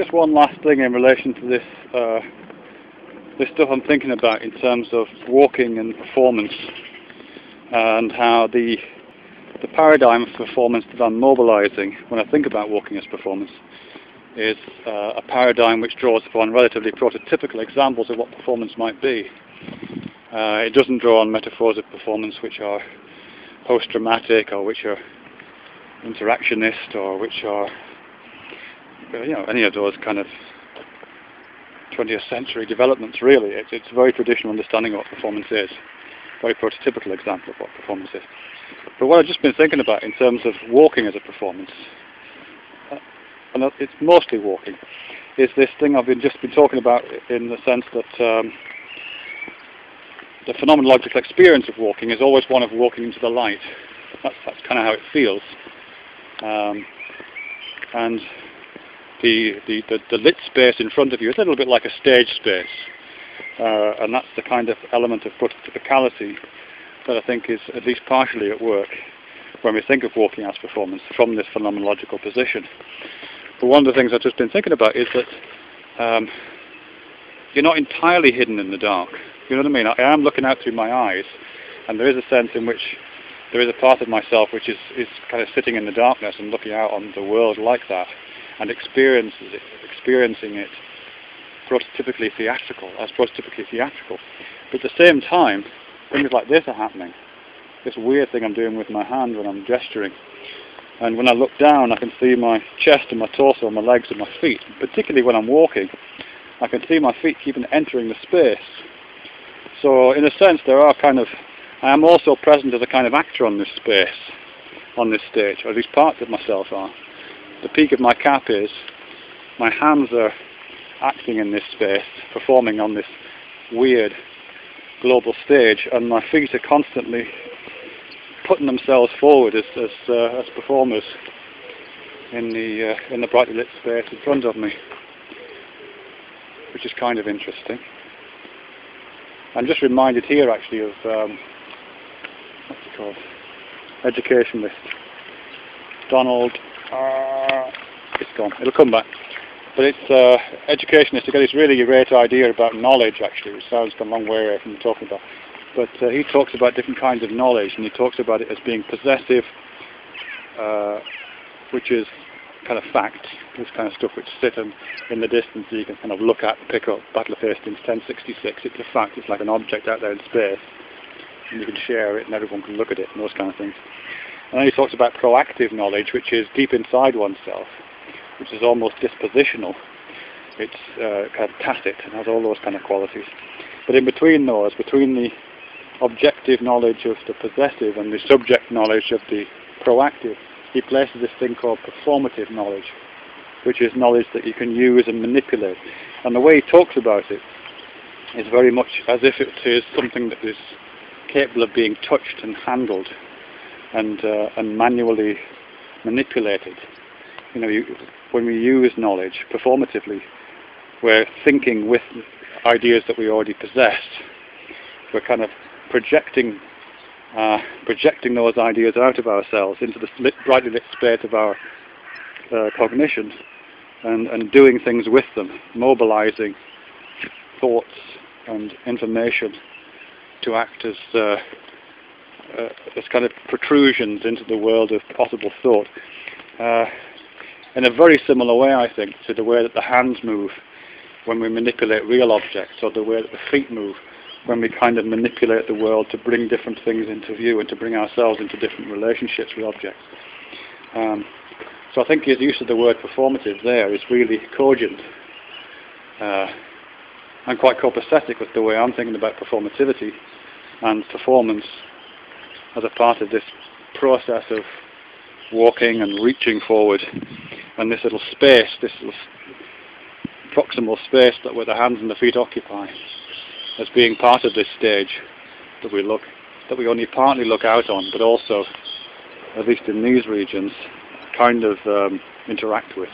just one last thing in relation to this this stuff I'm thinking about in terms of walking and performance, and how the paradigm of performance that I'm mobilizing when I think about walking as performance is a paradigm which draws upon relatively prototypical examples of what performance might be. It doesn't draw on metaphors of performance which are post-dramatic, or which are interactionist, or which are, you know, any of those kind of 20th century developments. Really, it's a very traditional understanding of what performance is, very prototypical example of what performance is. But what I've just been thinking about in terms of walking as a performance, and it's mostly walking, is this thing I've just been talking about, in the sense that the phenomenological experience of walking is always one of walking into the light. That's kind of how it feels. And the lit space in front of you is a little bit like a stage space, and that's the kind of element of prototypicality that I think is at least partially at work when we think of walking as performance from this phenomenological position. But one of the things I've just been thinking about is that you're not entirely hidden in the dark. You know what I mean? I am looking out through my eyes, and there is a sense in which there is a part of myself which is kind of sitting in the darkness and looking out on the world like that, and experiencing it prototypically theatrical, as prototypically theatrical. But at the same time, things like this are happening. This weird thing I'm doing with my hand when I'm gesturing. And when I look down, I can see my chest and my torso and my legs and my feet. Particularly when I'm walking, I can see my feet keeping entering the space. So in a sense, I am also present as a kind of actor on this space, on this stage, or at least parts of myself are. The peak of my cap is, my hands are acting in this space, performing on this weird global stage, and my feet are constantly putting themselves forward as performers in the brightly lit space in front of me, which is kind of interesting. I'm just reminded here actually of what's it called? Educationalist Donald. It's gone. It'll come back. But it's educationist. He got this really great idea about knowledge, actually, which sounds a long way away from talking about. But he talks about different kinds of knowledge, and he talks about it as being possessive, which is kind of fact, this kind of stuff which sit in the distance that you can kind of look at and pick up. Battle of Hastings, 1066, it's a fact, it's like an object out there in space, and you can share it and everyone can look at it and those kind of things. And then he talks about proactive knowledge, which is deep inside oneself, which is almost dispositional. It's kind of tacit and has all those kind of qualities. But in between those, between the objective knowledge of the possessive and the subject knowledge of the proactive, he places this thing called performative knowledge, which is knowledge that you can use and manipulate. And the way he talks about it is very much as if it is something that is capable of being touched and handled and manually manipulated. You know, when we use knowledge performatively, we're thinking with ideas that we already possess. We're kind of projecting those ideas out of ourselves into the brightly lit space of our cognition, and doing things with them, mobilizing thoughts and information to act as kind of protrusions into the world of possible thought. In a very similar way, I think, to the way that the hands move when we manipulate real objects, or the way that the feet move when we kind of manipulate the world to bring different things into view and to bring ourselves into different relationships with objects. So I think his use of the word performative there is really cogent and quite copacetic with the way I'm thinking about performativity and performance as a part of this process of walking and reaching forward, and this little space, this little proximal space that where the hands and the feet occupy, as being part of this stage that we only partly look out on, but also, at least in these regions, kind of interact with.